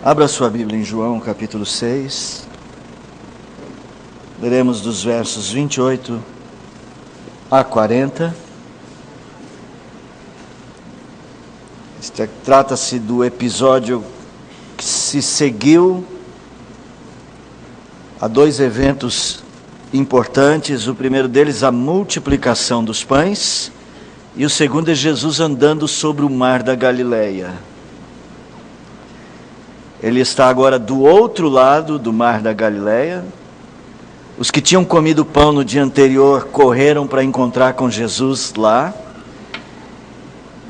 Abra sua Bíblia em João, capítulo 6. Leremos dos versos 28 a 40. Trata-se do episódio que se seguiu a dois eventos importantes. O primeiro deles, a multiplicação dos pães, e o segundo é Jesus andando sobre o mar da Galileia. Ele está agora do outro lado do mar da Galileia. Os que tinham comido pão no dia anterior correram para encontrar com Jesus lá.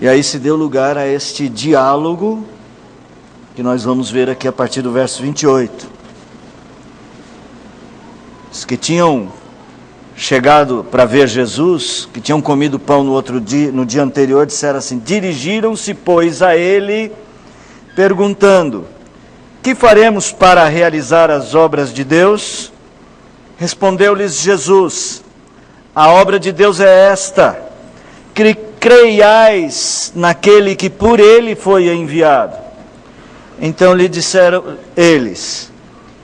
E aí se deu lugar a este diálogo que nós vamos ver aqui a partir do verso 28. Os que tinham chegado para ver Jesus, que tinham comido pão no dia anterior, disseram assim: dirigiram-se, pois, a ele, perguntando: que faremos para realizar as obras de Deus? Respondeu-lhes Jesus: a obra de Deus é esta, que creiais naquele que por ele foi enviado. Então lhe disseram eles: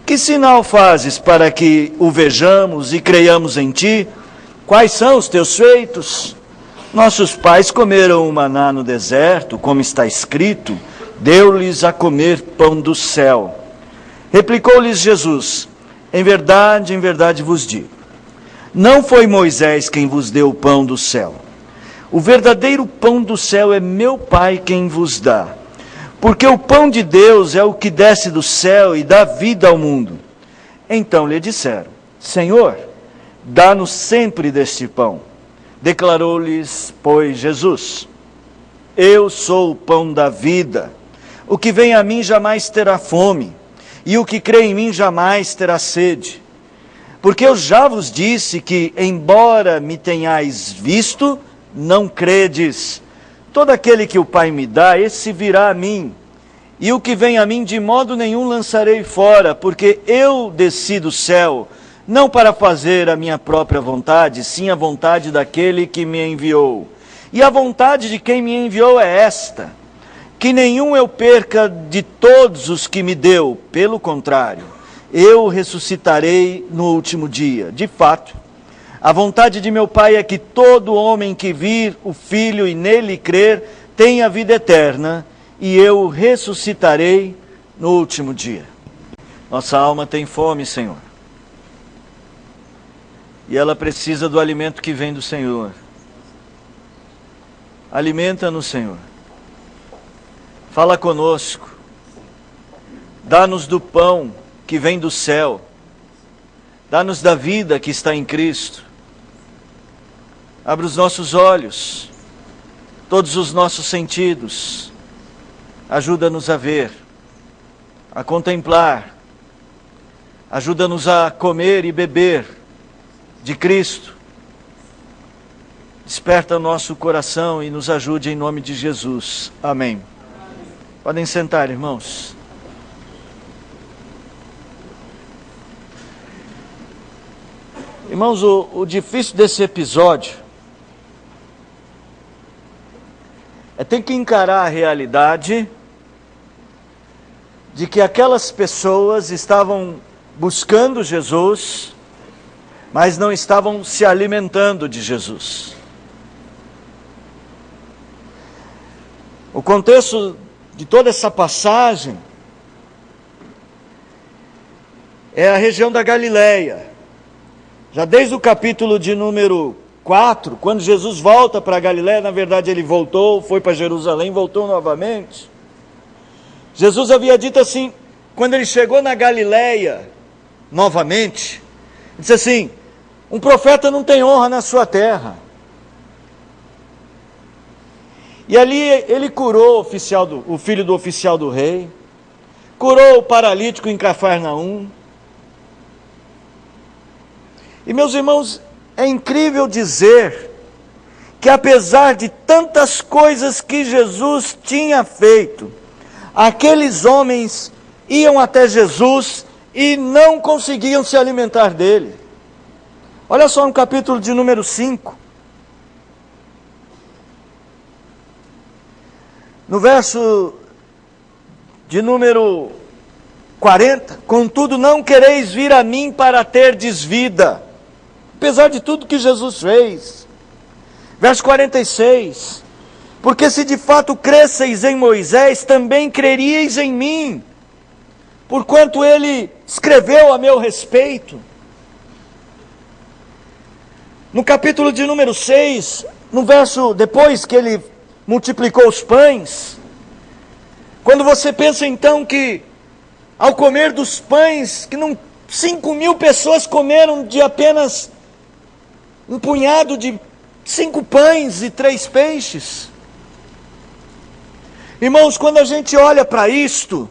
que sinal fazes para que o vejamos e creiamos em ti? Quais são os teus feitos? Nossos pais comeram o maná no deserto, como está escrito: deu-lhes a comer pão do céu. Replicou-lhes Jesus: em verdade vos digo, não foi Moisés quem vos deu o pão do céu. O verdadeiro pão do céu é meu Pai quem vos dá. Porque o pão de Deus é o que desce do céu e dá vida ao mundo. Então lhe disseram: Senhor, dá-nos sempre deste pão. Declarou-lhes, pois, Jesus: eu sou o pão da vida. O que vem a mim jamais terá fome, e o que crê em mim jamais terá sede. Porque eu já vos disse que, embora me tenhais visto, não credes. Todo aquele que o Pai me dá, esse virá a mim. E o que vem a mim, de modo nenhum lançarei fora, porque eu desci do céu, não para fazer a minha própria vontade, sim a vontade daquele que me enviou. E a vontade de quem me enviou é esta: que nenhum eu perca de todos os que me deu, pelo contrário, eu ressuscitarei no último dia. De fato, a vontade de meu Pai é que todo homem que vir o Filho e nele crer tenha vida eterna, e eu o ressuscitarei no último dia. Nossa alma tem fome, Senhor, e ela precisa do alimento que vem do Senhor. Alimenta-nos, Senhor. Fala conosco, dá-nos do pão que vem do céu, dá-nos da vida que está em Cristo. Abre os nossos olhos, todos os nossos sentidos, ajuda-nos a ver, a contemplar, ajuda-nos a comer e beber de Cristo. Desperta o nosso coração e nos ajude em nome de Jesus. Amém. Podem sentar, irmãos. Irmãos, o difícil desse episódio é ter que encarar a realidade de que aquelas pessoas estavam buscando Jesus, mas não estavam se alimentando de Jesus. O contexto de toda essa passagem é a região da Galileia. Já desde o capítulo de número 4, quando Jesus volta para a Galileia, na verdade ele voltou, foi para Jerusalém, voltou novamente. Jesus havia dito assim, quando ele chegou na Galileia, novamente, disse assim: um profeta não tem honra na sua terra. E ali ele curou o filho do oficial do rei, curou o paralítico em Cafarnaum. E meus irmãos, é incrível dizer que apesar de tantas coisas que Jesus tinha feito, aqueles homens iam até Jesus e não conseguiam se alimentar dele. Olha só no capítulo de número 5. No verso de número 40, contudo não quereis vir a mim para terdes vida, apesar de tudo que Jesus fez. Verso 46, porque se de fato cresceis em Moisés, também creríeis em mim, porquanto ele escreveu a meu respeito. No capítulo de número 6, no verso, depois que ele multiplicou os pães, quando você pensa então que, ao comer dos pães, que 5.000 pessoas comeram de apenas um punhado de 5 pães e 3 peixes. Irmãos, quando a gente olha para isto,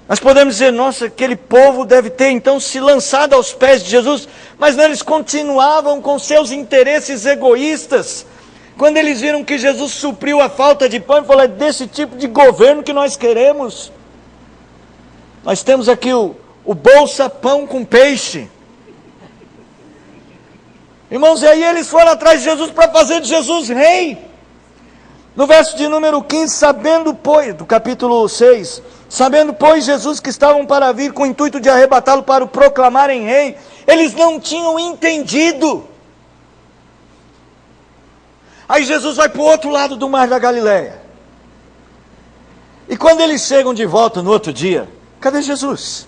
nós podemos dizer, nossa, aquele povo deve ter então se lançado aos pés de Jesus, mas não, eles continuavam com seus interesses egoístas. Quando eles viram que Jesus supriu a falta de pão, falaram, é desse tipo de governo que nós queremos. Nós temos aqui o Bolsa Pão com Peixe. Irmãos, e aí eles foram atrás de Jesus para fazer de Jesus rei. No verso de número 15, sabendo, pois, do capítulo 6, sabendo, pois, Jesus que estavam para vir com o intuito de arrebatá-lo para o proclamarem rei, eles não tinham entendido. Aí Jesus vai para o outro lado do mar da Galileia. E quando eles chegam de volta no outro dia, cadê Jesus?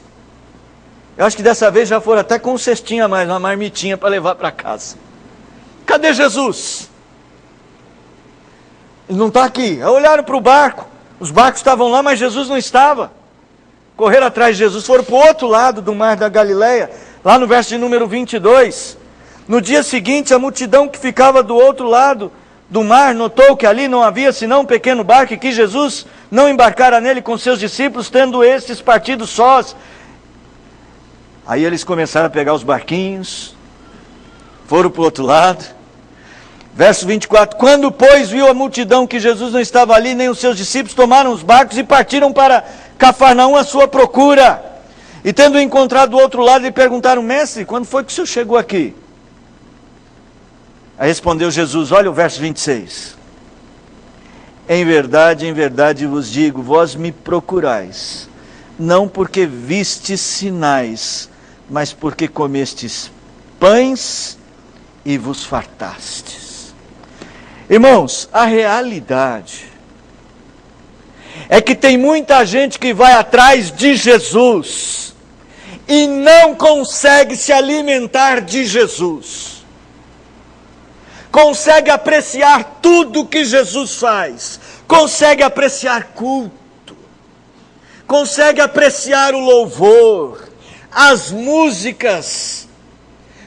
Eu acho que dessa vez já foram até com um cestinho a mais, uma marmitinha para levar para casa. Cadê Jesus? Ele não está aqui. Aí olharam para o barco. Os barcos estavam lá, mas Jesus não estava. Correram atrás de Jesus, foram para o outro lado do mar da Galileia, lá no verso de número 22. No dia seguinte, a multidão que ficava do outro lado do mar notou que ali não havia senão um pequeno barco e que Jesus não embarcara nele com seus discípulos, tendo estes partido sós. Aí eles começaram a pegar os barquinhos, foram para o outro lado. Verso 24, quando pois viu a multidão que Jesus não estava ali, nem os seus discípulos, tomaram os barcos e partiram para Cafarnaum à sua procura. E tendo encontrado do outro lado, lhe perguntaram, mestre, quando foi que o senhor chegou aqui? Aí respondeu Jesus, olha o verso 26. Em verdade vos digo, vós me procurais, não porque vistes sinais, mas porque comestes pães e vos fartastes. Irmãos, a realidade é que tem muita gente que vai atrás de Jesus e não consegue se alimentar de Jesus. Consegue apreciar tudo que Jesus faz, consegue apreciar culto, consegue apreciar o louvor, as músicas,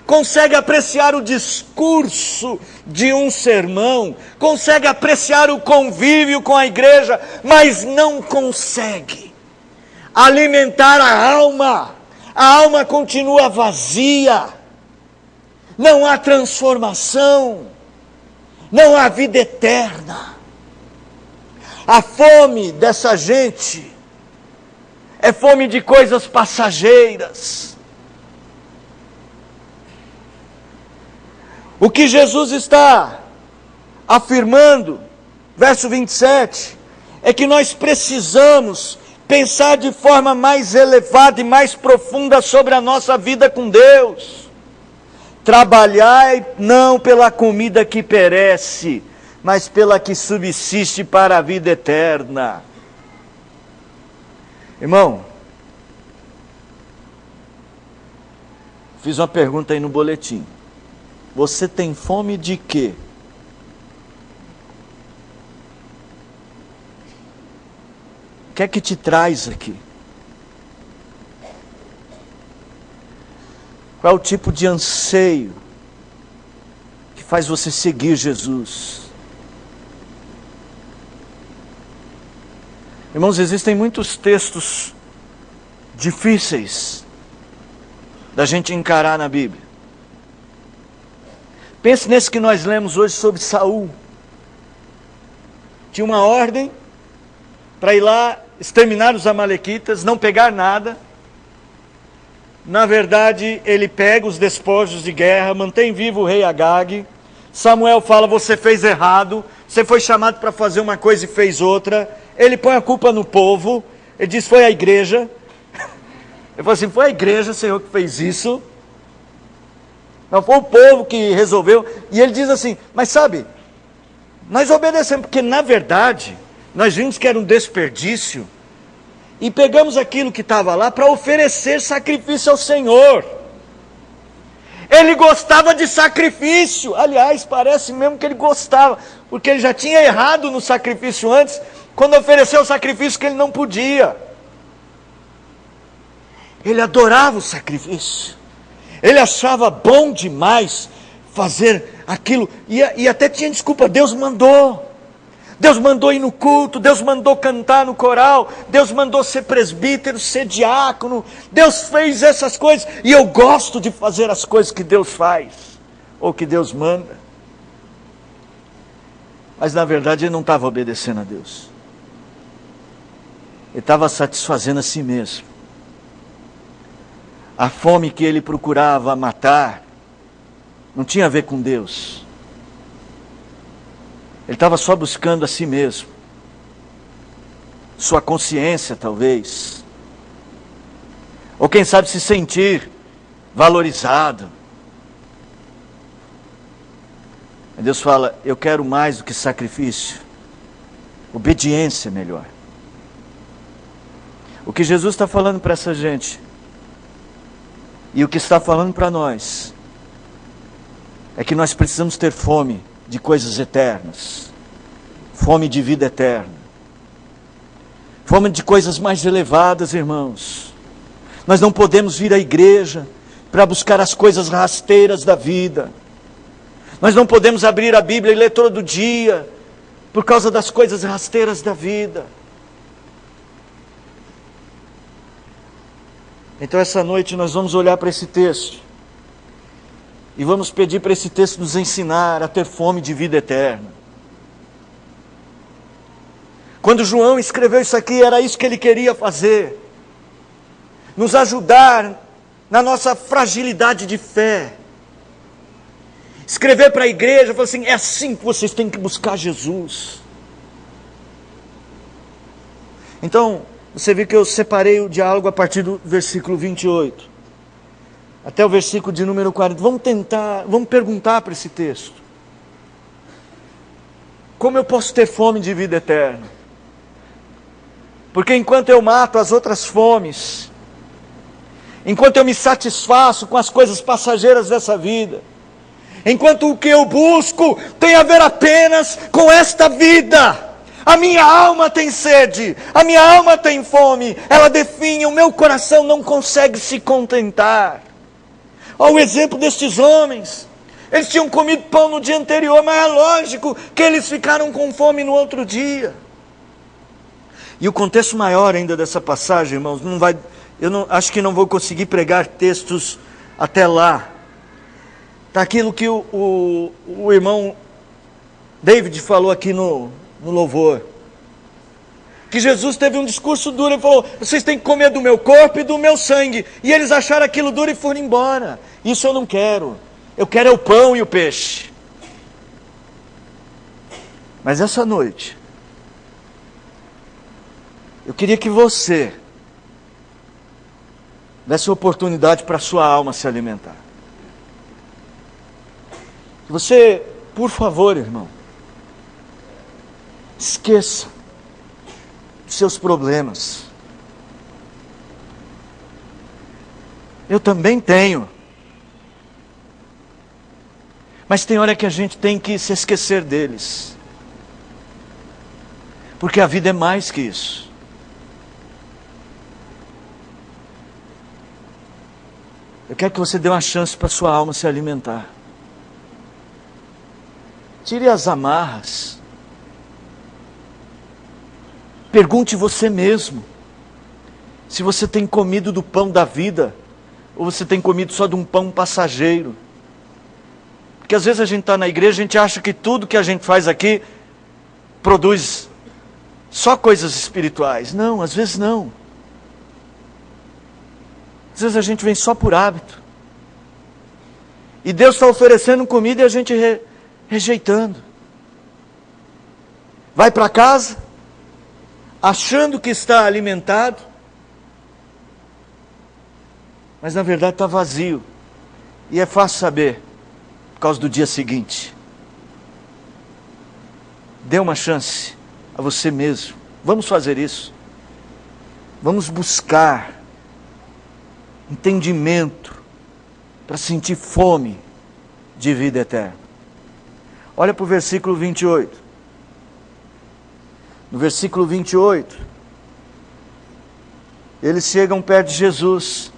consegue apreciar o discurso de um sermão, consegue apreciar o convívio com a igreja, mas não consegue alimentar a alma continua vazia, não há transformação, não há vida eterna. A fome dessa gente é fome de coisas passageiras. O que Jesus está afirmando, verso 27, é que nós precisamos pensar de forma mais elevada e mais profunda sobre a nossa vida com Deus. Trabalhai não pela comida que perece, mas pela que subsiste para a vida eterna. Irmão, fiz uma pergunta aí no boletim. Você tem fome de quê? O que é que te traz aqui? Qual é o tipo de anseio que faz você seguir Jesus? Irmãos, existem muitos textos difíceis da gente encarar na Bíblia. Pense nesse que nós lemos hoje sobre Saul. Tinha uma ordem para ir lá exterminar os amalequitas, não pegar nada. Na verdade, ele pega os despojos de guerra, mantém vivo o rei Agag. Samuel fala, você fez errado, você foi chamado para fazer uma coisa e fez outra. Ele põe a culpa no povo, Ele diz, foi a igreja. Ele falou assim, foi a igreja, Senhor, que fez isso. Não foi o povo que resolveu. E ele diz assim, mas sabe, nós obedecemos, porque na verdade, nós vimos que era um desperdício. E pegamos aquilo que estava lá para oferecer sacrifício ao Senhor. Ele gostava de sacrifício. Aliás, parece mesmo que ele gostava, porque ele já tinha errado no sacrifício antes, quando ofereceu o sacrifício que ele não podia. Ele adorava o sacrifício. Ele achava bom demais fazer aquilo. E até tinha desculpa, Deus mandou. Deus mandou ir no culto, Deus mandou cantar no coral, Deus mandou ser presbítero, ser diácono, Deus fez essas coisas, e eu gosto de fazer as coisas que Deus faz, ou que Deus manda. Mas na verdade ele não estava obedecendo a Deus, ele estava satisfazendo a si mesmo. A fome que ele procurava matar, não tinha a ver com Deus. Ele estava só buscando a si mesmo, sua consciência talvez, ou quem sabe se sentir valorizado. E Deus fala, eu quero mais do que sacrifício, obediência é melhor. O que Jesus está falando para essa gente, e o que está falando para nós, é que nós precisamos ter fome de coisas eternas, fome de vida eterna, fome de coisas mais elevadas, irmãos. Nós não podemos vir à igreja para buscar as coisas rasteiras da vida. Nós não podemos abrir a Bíblia e ler todo dia por causa das coisas rasteiras da vida. Então essa noite nós vamos olhar para esse texto e vamos pedir para esse texto nos ensinar a ter fome de vida eterna. Quando João escreveu isso aqui, era isso que ele queria fazer. Nos ajudar na nossa fragilidade de fé. Escrever para a igreja, falar assim, é assim que vocês têm que buscar Jesus. Então, você viu que eu separei o diálogo a partir do versículo 28. Até o versículo de número 40. Vamos perguntar para esse texto. Como eu posso ter fome de vida eterna? Porque enquanto eu mato as outras fomes, enquanto eu me satisfaço com as coisas passageiras dessa vida, enquanto o que eu busco tem a ver apenas com esta vida, a minha alma tem sede, a minha alma tem fome, ela definha, o meu coração não consegue se contentar. Olha o exemplo destes homens. Eles tinham comido pão no dia anterior, mas é lógico que eles ficaram com fome no outro dia. E o contexto maior ainda dessa passagem, irmãos, acho que não vou conseguir pregar textos até lá. Está aquilo que o irmão David falou aqui no louvor. Que Jesus teve um discurso duro, ele falou, vocês têm que comer do meu corpo e do meu sangue. E eles acharam aquilo duro e foram embora. Isso eu não quero. Eu quero é o pão e o peixe. Mas essa noite, eu queria que você desse oportunidade para a sua alma se alimentar. Que você, por favor, irmão, esqueça os seus problemas. Eu também tenho. Mas tem hora que a gente tem que se esquecer deles. Porque a vida é mais que isso. Eu quero que você dê uma chance para a sua alma se alimentar. Tire as amarras. Pergunte você mesmo se você tem comido do pão da vida ou você tem comido só de um pão passageiro. Porque às vezes a gente está na igreja, a gente acha que tudo que a gente faz aqui produz só coisas espirituais. Não, às vezes não. Às vezes a gente vem só por hábito. E Deus está oferecendo comida e a gente rejeitando. Vai para casa, achando que está alimentado, mas na verdade está vazio. E é fácil saber, por causa do dia seguinte. Dê uma chance a você mesmo. Vamos fazer isso. Vamos buscar entendimento para sentir fome de vida eterna. Olha para o versículo 28. No versículo 28, eles chegam perto de Jesus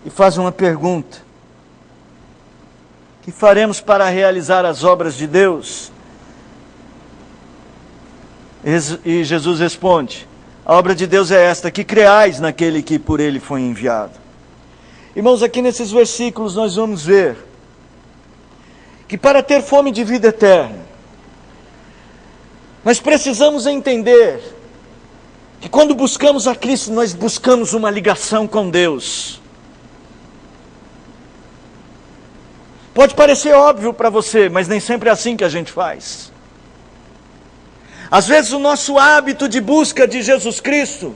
e fazem uma pergunta: que faremos para realizar as obras de Deus? E Jesus responde: a obra de Deus é esta, que creais naquele que por ele foi enviado. Irmãos, aqui nesses versículos nós vamos ver que para ter fome de vida eterna, nós precisamos entender que quando buscamos a Cristo, nós buscamos uma ligação com Deus. Pode parecer óbvio para você, mas nem sempre é assim que a gente faz. Às vezes o nosso hábito de busca de Jesus Cristo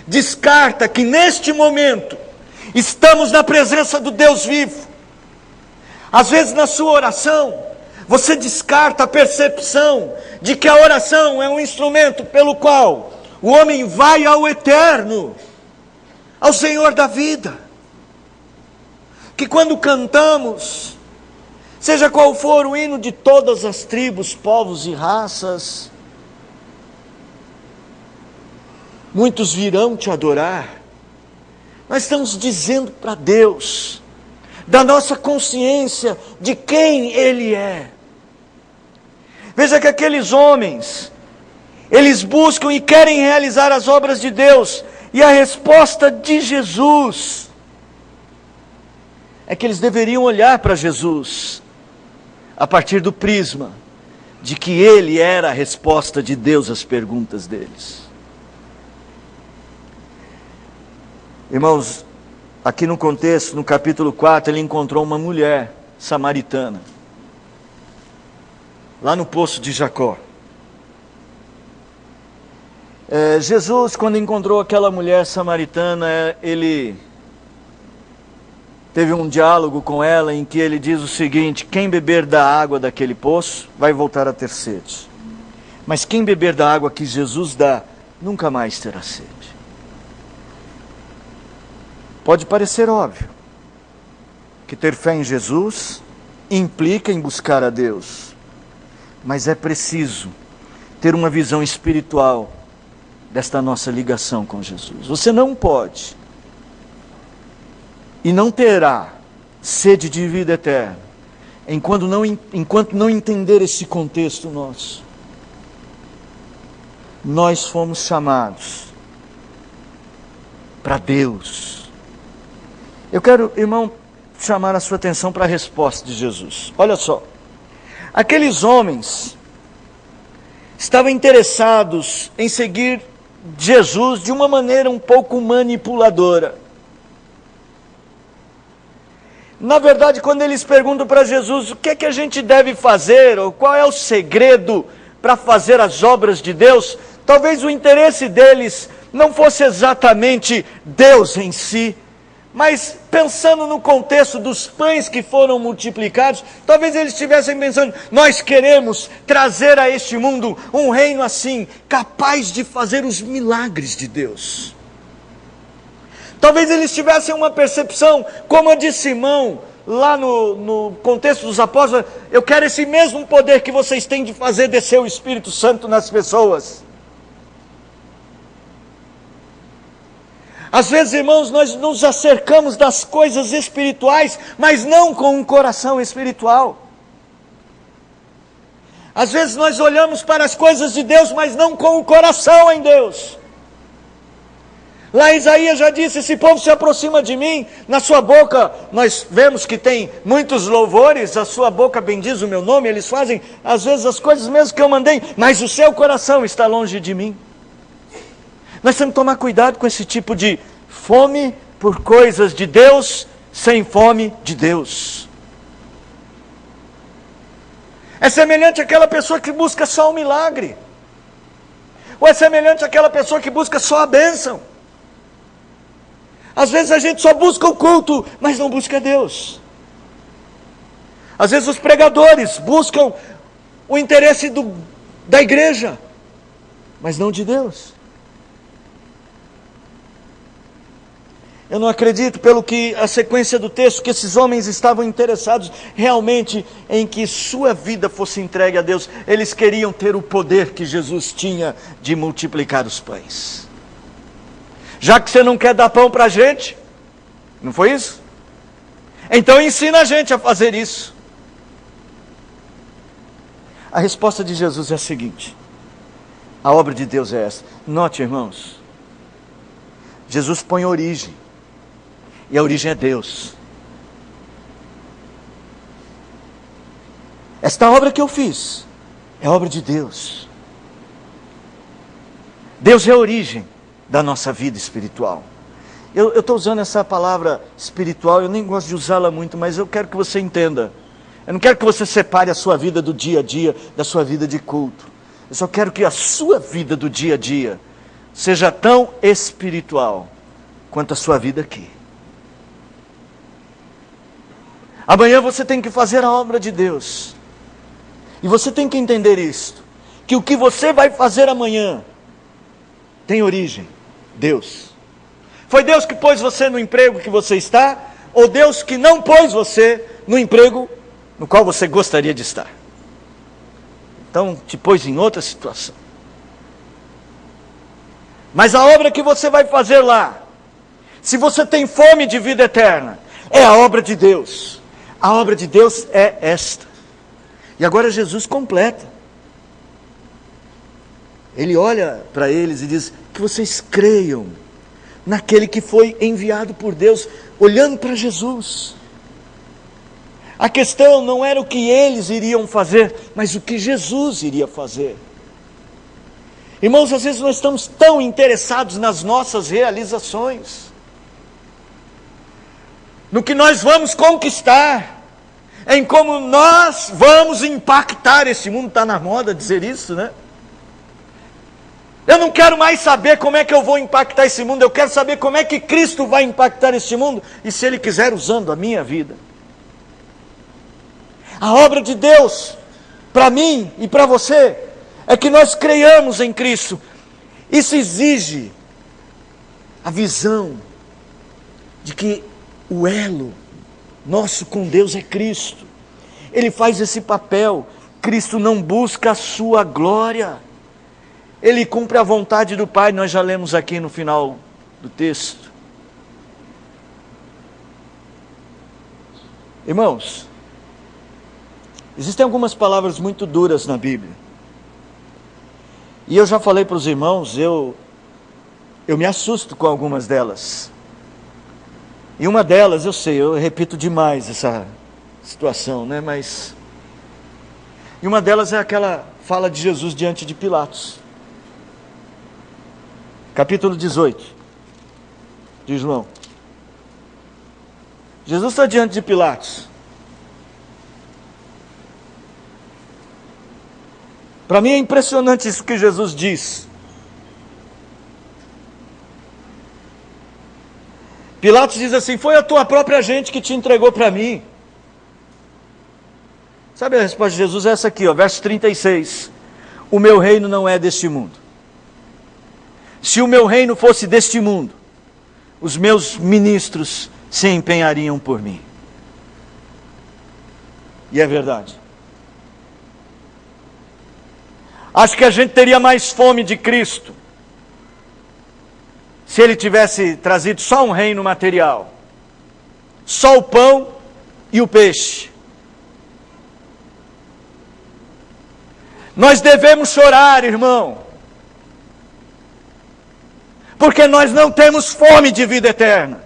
descarta que neste momento estamos na presença do Deus vivo. Às vezes na sua oração, você descarta a percepção de que a oração é um instrumento pelo qual o homem vai ao eterno, ao Senhor da vida. Que quando cantamos, seja qual for o hino de todas as tribos, povos e raças, muitos virão te adorar. Nós estamos dizendo para Deus, da nossa consciência de quem Ele é. Veja que aqueles homens, eles buscam e querem realizar as obras de Deus, e a resposta de Jesus é que eles deveriam olhar para Jesus a partir do prisma de que Ele era a resposta de Deus às perguntas deles. Irmãos, aqui no contexto, no capítulo 4, ele encontrou uma mulher samaritana, lá no poço de Jacó. Jesus, quando encontrou aquela mulher samaritana, ele teve um diálogo com ela em que ele diz o seguinte: quem beber da água daquele poço vai voltar a ter sede, mas quem beber da água que Jesus dá, nunca mais terá sede. Pode parecer óbvio que ter fé em Jesus implica em buscar a Deus, mas é preciso ter uma visão espiritual desta nossa ligação com Jesus. Você não pode e não terá sede de vida eterna enquanto não entender esse contexto nosso. Nós fomos chamados para Deus. Eu quero, irmão, chamar a sua atenção para a resposta de Jesus. Olha só. Aqueles homens estavam interessados em seguir Jesus de uma maneira um pouco manipuladora. Na verdade, quando eles perguntam para Jesus o que é que a gente deve fazer, ou qual é o segredo para fazer as obras de Deus, talvez o interesse deles não fosse exatamente Deus em si, mas pensando no contexto dos pães que foram multiplicados, talvez eles estivessem pensando: nós queremos trazer a este mundo um reino assim, capaz de fazer os milagres de Deus. Talvez eles tivessem uma percepção como a de Simão, lá no contexto dos apóstolos: eu quero esse mesmo poder que vocês têm de fazer descer o Espírito Santo nas pessoas. Às vezes, irmãos, nós nos acercamos das coisas espirituais, mas não com um coração espiritual. Às vezes nós olhamos para as coisas de Deus, mas não com o coração em Deus. Lá Isaías já disse: esse povo se aproxima de mim, na sua boca nós vemos que tem muitos louvores, a sua boca bendiz o meu nome, eles fazem às vezes as coisas mesmo que eu mandei, mas o seu coração está longe de mim. Nós temos que tomar cuidado com esse tipo de fome por coisas de Deus, sem fome de Deus. É semelhante àquela pessoa que busca só um milagre. Ou é semelhante àquela pessoa que busca só a bênção. Às vezes a gente só busca o culto, mas não busca Deus. Às vezes os pregadores buscam o interesse da igreja, mas não de Deus. Eu não acredito, pelo que a sequência do texto, que esses homens estavam interessados realmente em que sua vida fosse entregue a Deus. Eles queriam ter o poder que Jesus tinha de multiplicar os pães. Já que você não quer dar pão para a gente, não foi isso? Então ensina a gente a fazer isso. A resposta de Jesus é a seguinte: a obra de Deus é essa. Note, irmãos, Jesus põe origem. E a origem é Deus. Esta obra que eu fiz é obra de Deus. Deus é a origem da nossa vida espiritual. Eu estou usando essa palavra espiritual, eu nem gosto de usá-la muito, mas eu quero que você entenda. Eu não quero que você separe a sua vida do dia a dia da sua vida de culto. Eu só quero que a sua vida do dia a dia seja tão espiritual quanto a sua vida aqui. Amanhã você tem que fazer a obra de Deus. E você tem que entender isto, que o que você vai fazer amanhã tem origem, Deus. Foi Deus que pôs você no emprego que você está, ou Deus que não pôs você no emprego no qual você gostaria de estar? Então te pôs em outra situação. Mas a obra que você vai fazer lá, se você tem fome de vida eterna, é a obra de Deus. A obra de Deus é esta. E agora Jesus completa. Ele olha para eles e diz: que vocês creiam naquele que foi enviado por Deus, olhando para Jesus. A questão não era o que eles iriam fazer, mas o que Jesus iria fazer. Irmãos, às vezes nós estamos tão interessados nas nossas realizações, no que nós vamos conquistar, em como nós vamos impactar esse mundo. Está na moda dizer isso, né? Eu não quero mais saber como é que eu vou impactar esse mundo, eu quero saber como é que Cristo vai impactar esse mundo, e se Ele quiser, usando a minha vida. A obra de Deus, para mim e para você, é que nós creiamos em Cristo. Isso exige a visão de que o elo nosso com Deus é Cristo. Ele faz esse papel. Cristo não busca a sua glória, Ele cumpre a vontade do Pai. Nós já lemos aqui no final do texto. Irmãos, existem algumas palavras muito duras na Bíblia, e eu já falei para os irmãos, eu me assusto com algumas delas. E uma delas, eu sei, eu repito demais essa situação, né? E uma delas é aquela fala de Jesus diante de Pilatos. Capítulo 18 de João. Jesus está diante de Pilatos. Para mim é impressionante isso que Jesus diz. Pilatos diz assim: foi a tua própria gente que te entregou para mim. Sabe a resposta de Jesus? É essa aqui, ó, verso 36. O meu reino não é deste mundo. Se o meu reino fosse deste mundo, os meus ministros se empenhariam por mim. E é verdade. Acho que a gente teria mais fome de Cristo se Ele tivesse trazido só um reino material, só o pão e o peixe. Nós devemos chorar, irmão, porque nós não temos fome de vida eterna.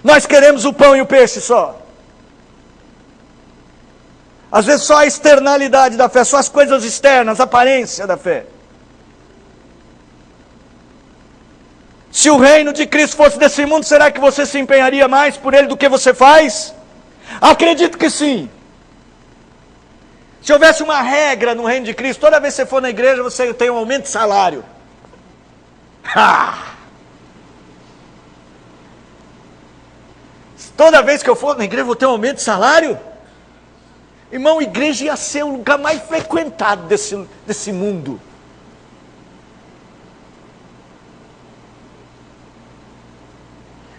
Nós queremos o pão e o peixe só. Às vezes só a externalidade da fé, só as coisas externas, a aparência da fé. Se o reino de Cristo fosse desse mundo, será que você se empenharia mais por ele do que você faz? Acredito que sim. Se houvesse uma regra no reino de Cristo, toda vez que você for na igreja, você tem um aumento de salário. Toda vez que eu for na igreja, eu vou ter um aumento de salário? Irmão, a igreja ia ser o lugar mais frequentado desse mundo.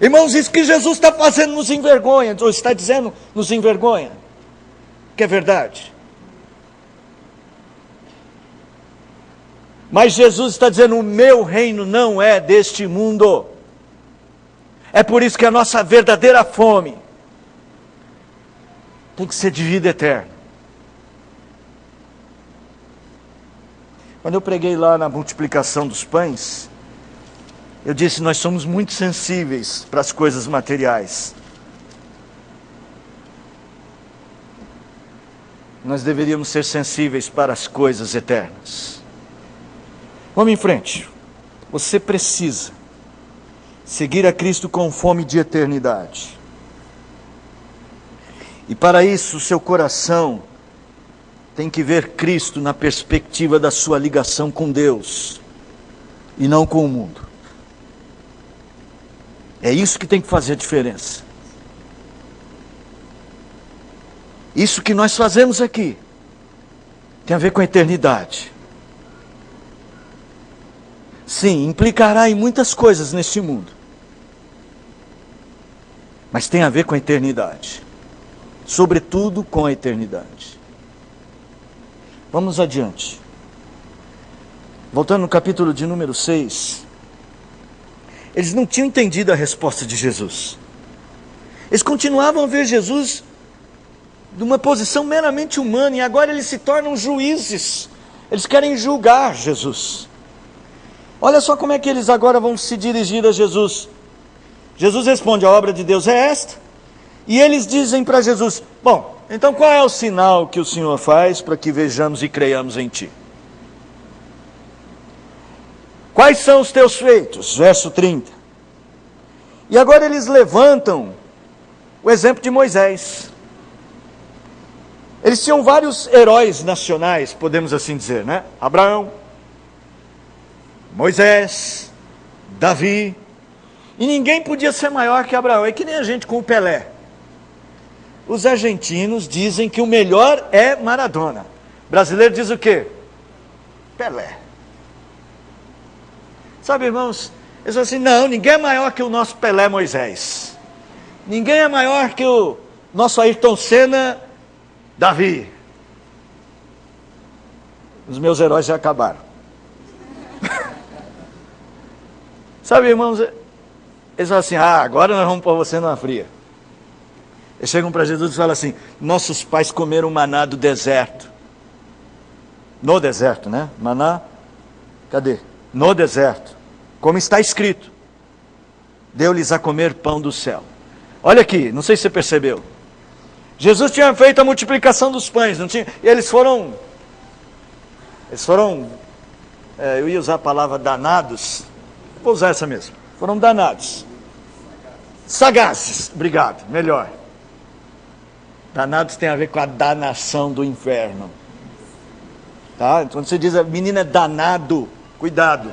Irmãos, isso que Jesus está fazendo nos envergonha, ou está dizendo nos envergonha, que é verdade. Mas Jesus está dizendo, o meu reino não é deste mundo. É por isso que a nossa verdadeira fome tem que ser de vida eterna. Quando eu preguei lá na multiplicação dos pães, eu disse, nós somos muito sensíveis para as coisas materiais. Nós deveríamos ser sensíveis para as coisas eternas. Vamos em frente. Você precisa seguir a Cristo com fome de eternidade. E para isso, o seu coração tem que ver Cristo na perspectiva da sua ligação com Deus e não com o mundo. É isso que tem que fazer a diferença. Isso que nós fazemos aqui tem a ver com a eternidade. Sim, implicará em muitas coisas neste mundo, mas tem a ver com a eternidade, sobretudo com a eternidade. Vamos adiante. Voltando no capítulo de número 6, eles não tinham entendido a resposta de Jesus. Eles continuavam a ver Jesus de uma posição meramente humana, e agora eles se tornam juízes. Eles querem julgar Jesus. Olha só como é que eles agora vão se dirigir a Jesus. Jesus responde, a obra de Deus é esta. E eles dizem para Jesus, bom, então qual é o sinal que o Senhor faz para que vejamos e creiamos em Ti? Quais são os teus feitos? Verso 30. E agora eles levantam o exemplo de Moisés. Eles tinham vários heróis nacionais, podemos assim dizer, né? Abraão, Moisés, Davi, e ninguém podia ser maior que Abraão. É que nem a gente com o Pelé. Os argentinos dizem que o melhor é Maradona. O brasileiro diz o quê? Pelé. Sabe, irmãos, eles falam assim, não, ninguém é maior que o nosso Pelé Moisés. Ninguém é maior que o nosso Ayrton Senna Davi. Os meus heróis já acabaram. Sabe, irmãos, eles falam assim, agora nós vamos pôr você numa fria. Eles chegam para Jesus e falam assim, nossos pais comeram maná do deserto. No deserto, né? Maná, cadê? No deserto. Como está escrito, deu-lhes a comer pão do céu. Olha aqui, não sei se você percebeu. Jesus tinha feito a multiplicação dos pães, não tinha? E eles foram, eu ia usar a palavra danados, vou usar essa mesmo. Foram danados. Sagazes, obrigado, melhor. Danados tem a ver com a danação do inferno. Tá? Quando você diz a menina é danado, cuidado.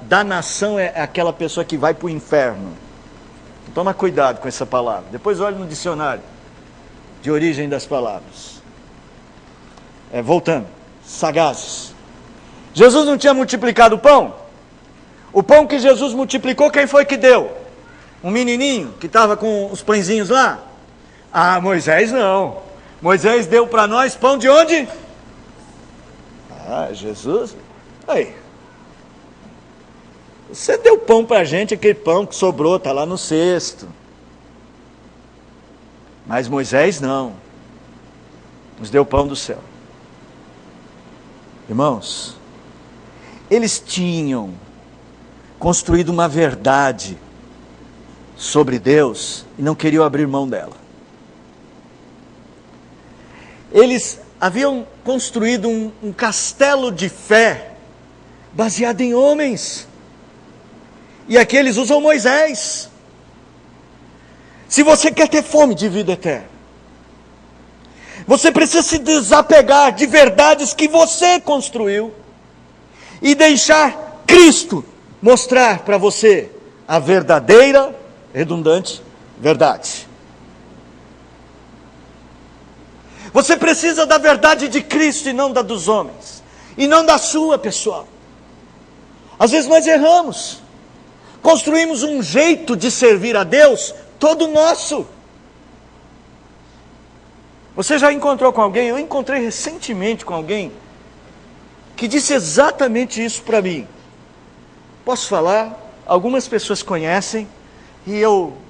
Danação é aquela pessoa que vai para o inferno. Toma cuidado com essa palavra. Depois olhe no dicionário de origem das palavras. Voltando, sagazes. Jesus não tinha multiplicado o pão? O pão que Jesus multiplicou, quem foi que deu? Um menininho que estava com os pãezinhos lá? Moisés não. Moisés deu para nós pão de onde? Jesus. Aí. Você deu pão para a gente, aquele pão que sobrou, está lá no cesto. Mas Moisés não. Nos deu pão do céu. Irmãos, eles tinham construído uma verdade sobre Deus e não queriam abrir mão dela. Eles haviam construído um castelo de fé baseado em homens. E aqui eles usam Moisés. Se você quer ter fome de vida eterna, Você precisa se desapegar de verdades que você construiu e deixar Cristo mostrar para você a verdadeira, redundante, verdade. Você precisa da verdade de Cristo e não da dos homens, e não da sua, pessoal. Às vezes nós erramos, construímos um jeito de servir a Deus todo nosso. Você já encontrou com alguém? Eu encontrei recentemente com alguém que disse exatamente isso para mim. Posso falar? Algumas pessoas conhecem, e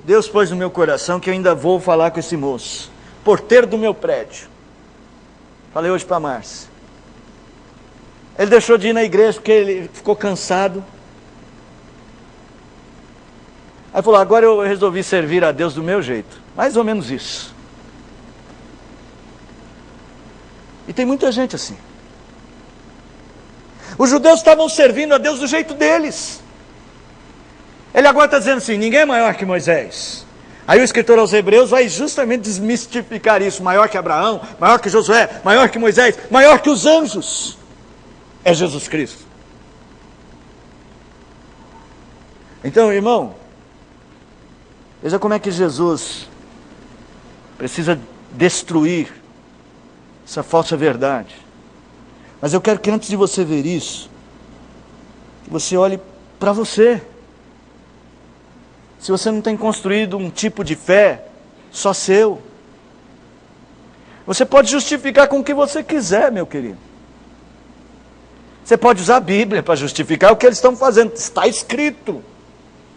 Deus pôs no meu coração que eu ainda vou falar com esse moço, porteiro do meu prédio. Falei hoje para a Márcia. Ele deixou de ir na igreja porque ele ficou cansado. Aí falou, agora eu resolvi servir a Deus do meu jeito. Mais ou menos isso. E tem muita gente assim. Os judeus estavam servindo a Deus do jeito deles. Ele agora está dizendo assim, ninguém é maior que Moisés. Aí o escritor aos Hebreus vai justamente desmistificar isso. Maior que Abraão, maior que Josué, maior que Moisés, maior que os anjos. É Jesus Cristo. Então, irmão, veja como é que Jesus precisa destruir essa falsa verdade. Mas eu quero que antes de você ver isso, que você olhe para você. Se você não tem construído um tipo de fé só seu, você pode justificar com o que você quiser, meu querido. Você pode usar a Bíblia para justificar o que eles estão fazendo. Está escrito.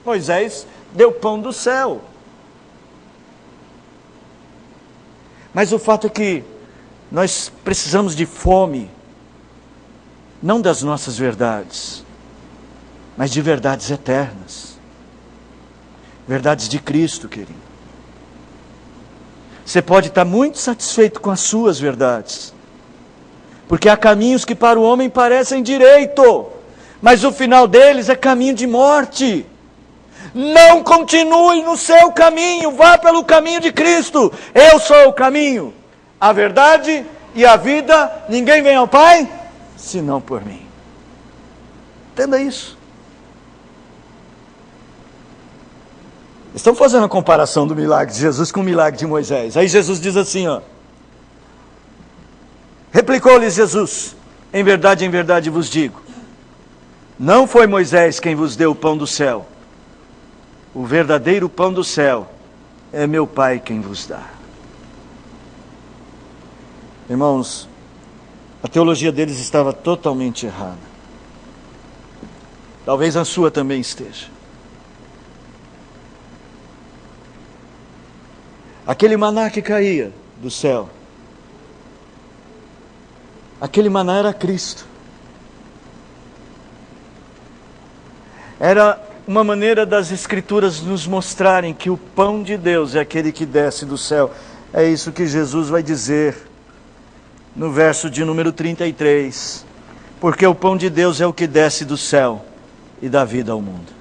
Moisés deu pão do céu. Mas o fato é que nós precisamos de fome, não das nossas verdades, mas de verdades eternas. Verdades de Cristo, querido. Você pode estar muito satisfeito com as suas verdades, porque há caminhos que para o homem parecem direito, mas o final deles é caminho de morte. Não continue no seu caminho, vá pelo caminho de Cristo. Eu sou o caminho, a verdade e a vida. Ninguém vem ao Pai, senão por mim. Entenda isso. Estão fazendo a comparação do milagre de Jesus com o milagre de Moisés. Aí Jesus diz assim, ó. Replicou-lhes Jesus, em verdade vos digo, não foi Moisés quem vos deu o pão do céu. O verdadeiro pão do céu é meu Pai quem vos dá. Irmãos, a teologia deles estava totalmente errada. Talvez a sua também esteja. Aquele maná que caía do céu, aquele maná era Cristo. Era uma maneira das Escrituras nos mostrarem que o pão de Deus é aquele que desce do céu. É isso que Jesus vai dizer no verso de número 33. Porque o pão de Deus é o que desce do céu e dá vida ao mundo.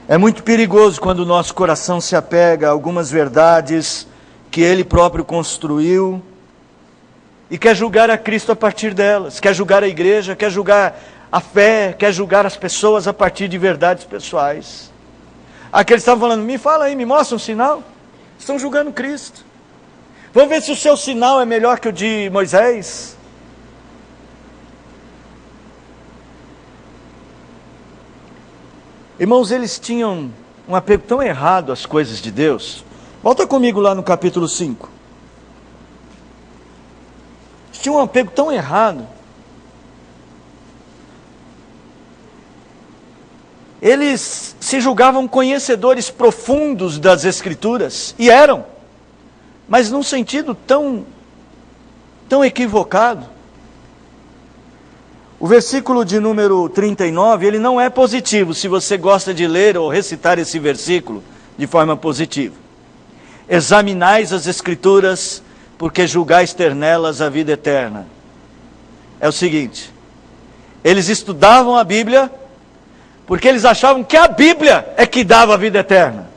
É muito perigoso quando o nosso coração se apega a algumas verdades que Ele próprio construiu e quer julgar a Cristo a partir delas, quer julgar a igreja, quer julgar a fé, quer julgar as pessoas a partir de verdades pessoais. Aqueles estavam falando, me fala aí, me mostra um sinal. Estão julgando Cristo. Vamos ver se o seu sinal é melhor que o de Moisés. Irmãos, eles tinham um apego tão errado às coisas de Deus. Volta comigo lá no capítulo 5. Eles tinham um apego tão errado. Eles se julgavam conhecedores profundos das Escrituras, e eram, mas num sentido tão equivocado. O versículo de número 39, ele não é positivo, se você gosta de ler ou recitar esse versículo de forma positiva. Examinais as Escrituras, porque julgais ter nelas a vida eterna. É o seguinte, eles estudavam a Bíblia, porque eles achavam que a Bíblia é que dava a vida eterna.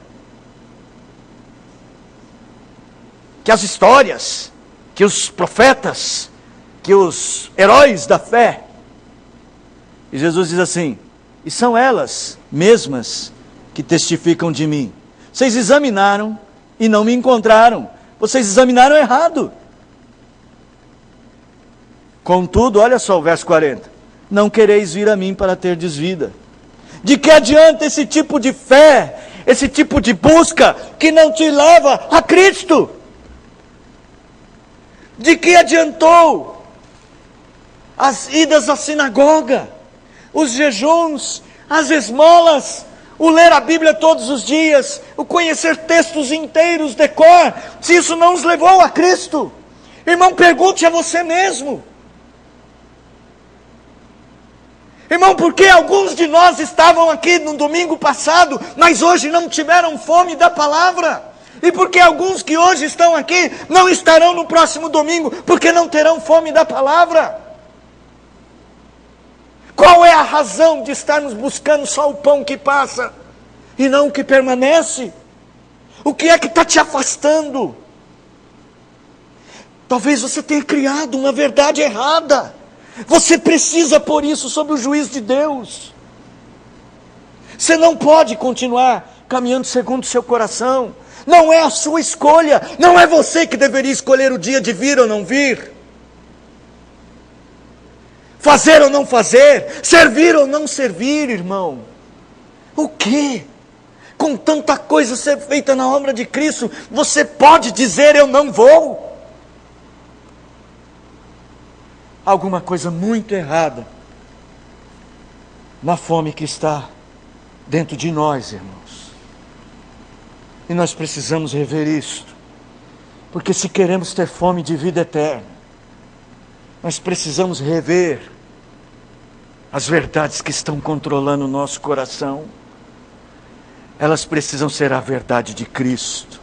que as histórias, que os profetas, que os heróis da fé. E Jesus diz assim: e são elas mesmas que testificam de mim. Vocês examinaram e não me encontraram. Vocês examinaram errado. Contudo, olha só o verso 40. Não quereis vir a mim para terdes vida. De que adianta esse tipo de fé, esse tipo de busca que não te leva a Cristo? De que adiantou as idas à sinagoga, os jejuns, as esmolas, o ler a Bíblia todos os dias, o conhecer textos inteiros de cor, se isso não os levou a Cristo? Irmão, pergunte a você mesmo. Irmão, por que alguns de nós estavam aqui no domingo passado, mas hoje não tiveram fome da palavra? E por que alguns que hoje estão aqui não estarão no próximo domingo, porque não terão fome da palavra? Qual é a razão de estarmos buscando só o pão que passa e não o que permanece? O que é que está te afastando? Talvez você tenha criado uma verdade errada. Você precisa pôr isso sob o juízo de Deus. Você não pode continuar caminhando segundo o seu coração. Não é a sua escolha. Não é você que deveria escolher o dia de vir ou não vir. Fazer ou não fazer. Servir ou não servir, irmão. O quê? Com tanta coisa ser feita na obra de Cristo, você pode dizer: eu não vou? Alguma coisa muito errada na fome que está dentro de nós, irmãos. E nós precisamos rever isto, porque se queremos ter fome de vida eterna, nós precisamos rever as verdades que estão controlando o nosso coração. Elas precisam ser a verdade de Cristo,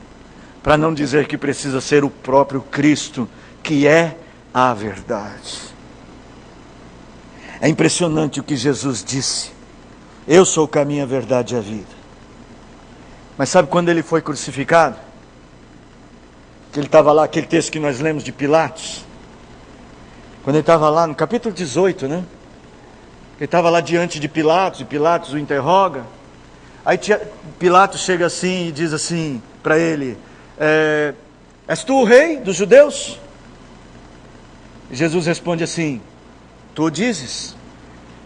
para não dizer que precisa ser o próprio Cristo, que é a verdade. É impressionante o que Jesus disse: eu sou o caminho, a verdade e a vida. Mas sabe quando ele foi crucificado? Que ele estava lá, aquele texto que nós lemos de Pilatos. Quando ele estava lá no capítulo 18, né? Ele estava lá diante de Pilatos, e Pilatos o interroga. Aí Pilatos chega assim e diz assim para ele: és tu o rei dos judeus? E Jesus responde assim: tu dizes.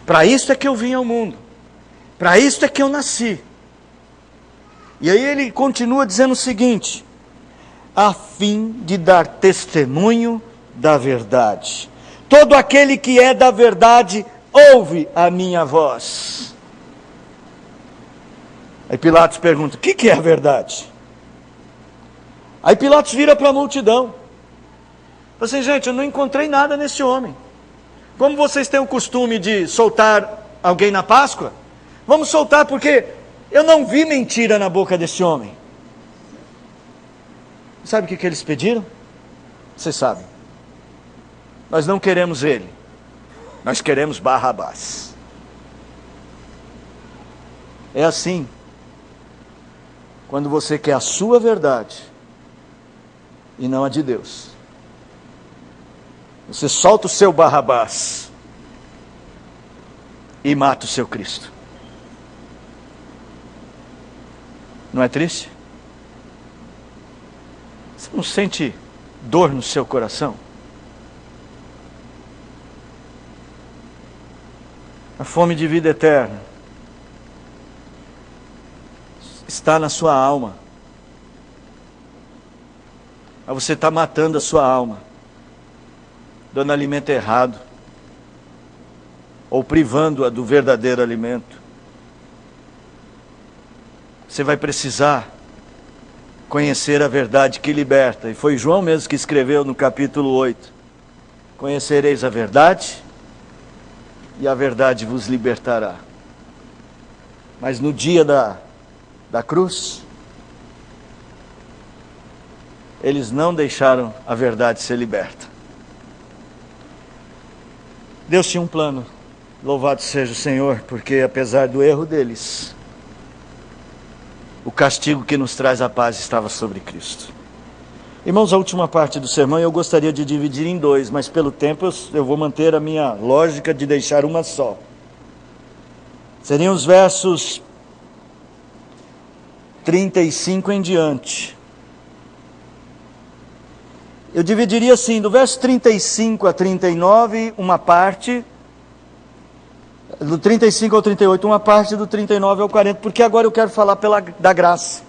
Para isto é que eu vim ao mundo. Para isto é que eu nasci. E aí ele continua dizendo o seguinte: a fim de dar testemunho da verdade. Todo aquele que é da verdade ouve a minha voz. Aí Pilatos pergunta: o que é a verdade? Aí Pilatos vira para a multidão. Fala assim: gente, eu não encontrei nada nesse homem. Como vocês têm o costume de soltar alguém na Páscoa, vamos soltar, porque eu não vi mentira na boca desse homem. Sabe o que eles pediram? Vocês sabem. Nós não queremos ele. Nós queremos Barrabás. É assim. Quando você quer a sua verdade e não a de Deus. Você solta o seu Barrabás e mata o seu Cristo. Não é triste? Você não sente dor no seu coração? A fome de vida eterna está na sua alma. Mas você está matando a sua alma, dando alimento errado, ou privando-a do verdadeiro alimento. Você vai precisar conhecer a verdade que liberta. E foi João mesmo que escreveu no capítulo 8. Conhecereis a verdade, e a verdade vos libertará. Mas no dia da cruz, eles não deixaram a verdade ser liberta. Deus tinha um plano. Louvado seja o Senhor, porque apesar do erro deles, o castigo que nos traz a paz estava sobre Cristo. Irmãos, a última parte do sermão eu gostaria de dividir em dois, mas pelo tempo eu vou manter a minha lógica de deixar uma só. Seriam os versos 35 em diante. Eu dividiria assim, do verso 35 a 39, uma parte, do 35 ao 38, uma parte, do 39 ao 40, porque agora eu quero falar da graça.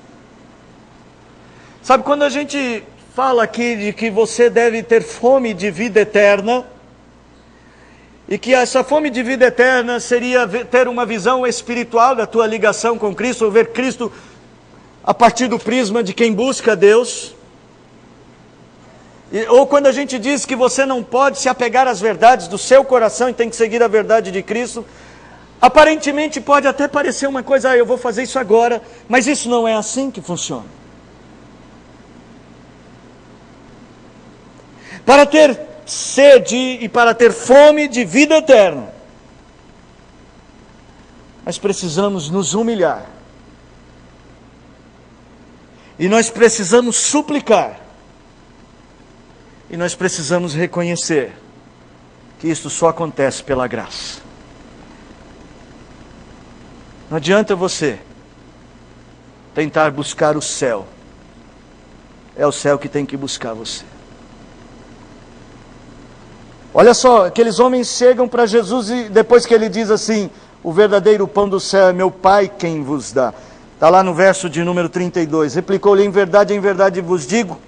Sabe, quando a gente fala aqui de que você deve ter fome de vida eterna, e que essa fome de vida eterna seria ter uma visão espiritual da tua ligação com Cristo, ou ver Cristo a partir do prisma de quem busca Deus, ou quando a gente diz que você não pode se apegar às verdades do seu coração e tem que seguir a verdade de Cristo, aparentemente pode até parecer uma coisa, eu vou fazer isso agora, mas isso não é assim que funciona. Para ter sede e para ter fome de vida eterna, nós precisamos nos humilhar. E nós precisamos suplicar. E nós precisamos reconhecer que isto só acontece pela graça. Não adianta você tentar buscar o céu. É o céu que tem que buscar você. Olha só, aqueles homens chegam para Jesus e depois que ele diz assim, o verdadeiro pão do céu é meu Pai quem vos dá. Está lá no verso de número 32. Replicou-lhe, em verdade vos digo,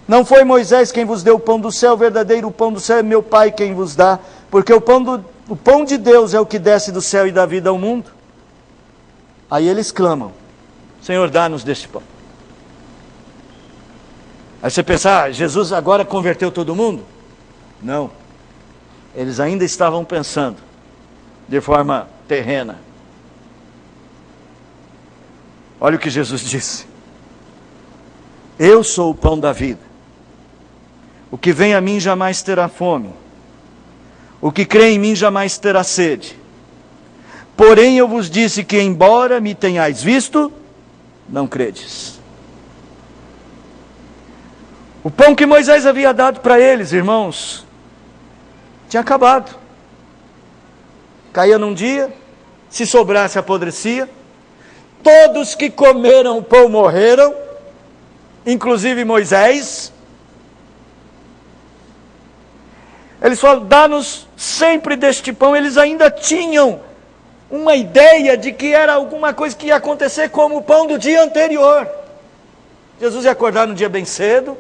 não foi Moisés quem vos deu o pão do céu, o verdadeiro pão do céu é meu Pai quem vos dá, porque o pão de Deus é o que desce do céu e dá vida ao mundo. Aí eles clamam, Senhor, dá-nos deste pão. Aí você pensa, Jesus agora converteu todo mundo? Não. Eles ainda estavam pensando de forma terrena. Olha o que Jesus disse. Eu sou o pão da vida. O que vem a mim jamais terá fome. O que crê em mim jamais terá sede. Porém eu vos disse que embora me tenhais visto, não credes. O pão que Moisés havia dado para eles, irmãos, tinha acabado. Caía num dia, se sobrasse apodrecia. Todos que comeram o pão morreram, inclusive Moisés. Eles falam, dá-nos sempre deste pão. Eles ainda tinham uma ideia de que era alguma coisa que ia acontecer como o pão do dia anterior. Jesus ia acordar no dia bem cedo,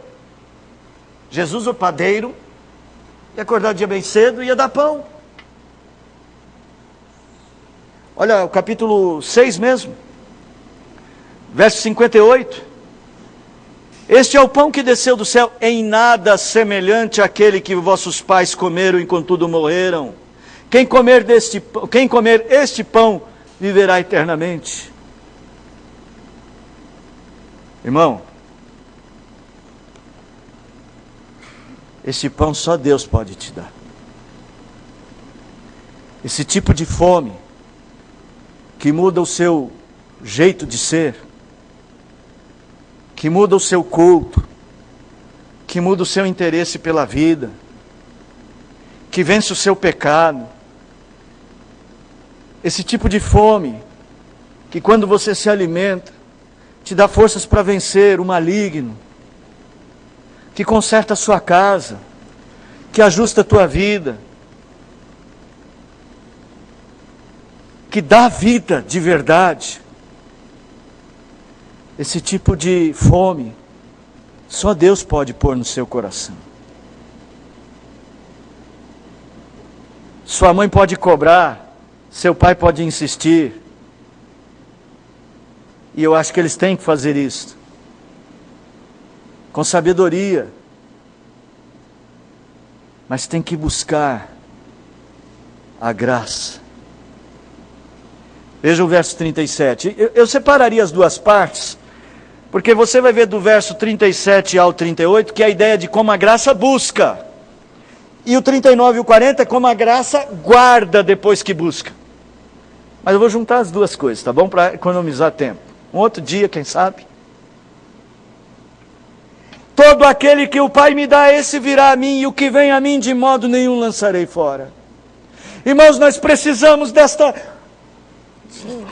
Jesus o padeiro, ia acordar no dia bem cedo e ia dar pão. Olha o capítulo 6 mesmo, verso 58. Este é o pão que desceu do céu, em nada semelhante àquele que vossos pais comeram e contudo morreram. Quem comer este pão viverá eternamente. Irmão, esse pão só Deus pode te dar. Esse tipo de fome que muda o seu jeito de ser, que muda o seu culto, que muda o seu interesse pela vida, que vence o seu pecado. Esse tipo de fome, que quando você se alimenta, te dá forças para vencer o maligno, que conserta a sua casa, que ajusta a tua vida, que dá vida de verdade. Esse tipo de fome, só Deus pode pôr no seu coração. Sua mãe pode cobrar, seu pai pode insistir, e eu acho que eles têm que fazer isso, com sabedoria, mas tem que buscar a graça. Veja o verso 37, eu separaria as duas partes, porque você vai ver do verso 37 ao 38, que é a ideia de como a graça busca. E o 39 e o 40 é como a graça guarda depois que busca. Mas eu vou juntar as duas coisas, tá bom? Para economizar tempo. Um outro dia, quem sabe? Todo aquele que o Pai me dá, esse virá a mim, e o que vem a mim de modo nenhum lançarei fora. Irmãos, nós precisamos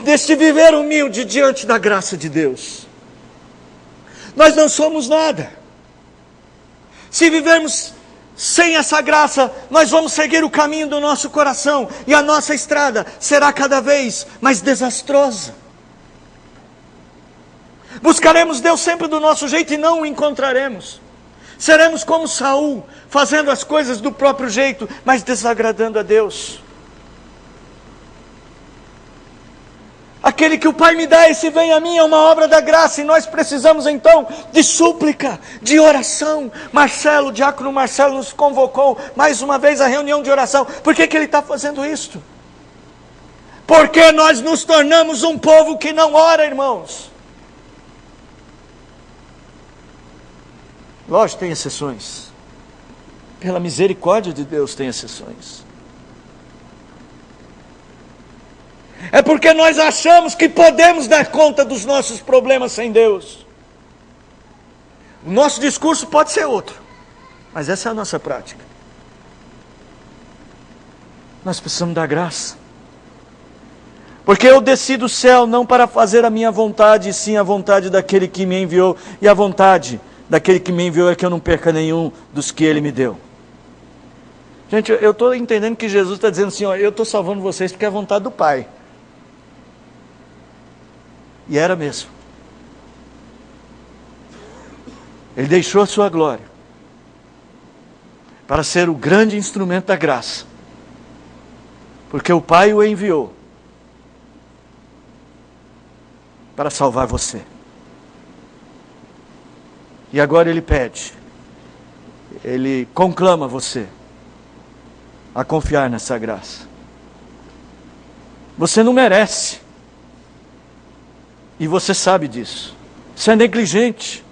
deste viver humilde diante da graça de Deus. Nós não somos nada. Se vivermos sem essa graça, nós vamos seguir o caminho do nosso coração, e a nossa estrada será cada vez mais desastrosa. Buscaremos Deus sempre do nosso jeito e não o encontraremos. Seremos como Saul, fazendo as coisas do próprio jeito, mas desagradando a Deus. Aquele que o Pai me dá, esse vem a mim, é uma obra da graça, e nós precisamos então de súplica, de oração. O diácono Marcelo nos convocou mais uma vez à reunião de oração. Por que ele está fazendo isto? Porque nós nos tornamos um povo que não ora, irmãos. Lógico, tem exceções. Pela misericórdia de Deus tem exceções. É porque nós achamos que podemos dar conta dos nossos problemas sem Deus. O nosso discurso pode ser outro, mas essa é a nossa prática. Nós precisamos da graça. Porque eu desci do céu não para fazer a minha vontade, e sim a vontade daquele que me enviou. E a vontade daquele que me enviou é que eu não perca nenhum dos que Ele me deu. Gente, eu estou entendendo que Jesus está dizendo assim, ó, eu estou salvando vocês porque é a vontade do Pai. E era mesmo. Ele deixou a sua glória para ser o grande instrumento da graça, porque o Pai o enviou para salvar você. E agora Ele pede, Ele conclama você a confiar nessa graça. Você não merece. E você sabe disso. Você é negligente.